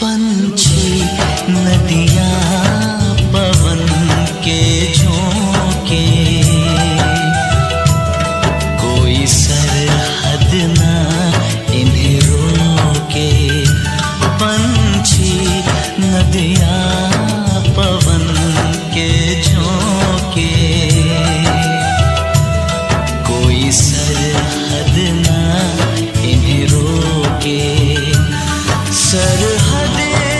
पंछी नदियाँ पवन के झोंके, कोई सरहद ना इन्हें रोके। पंछी नदियाँ पवन के झोंके, कोई सरहद ना इन्हें रोके। सरहदें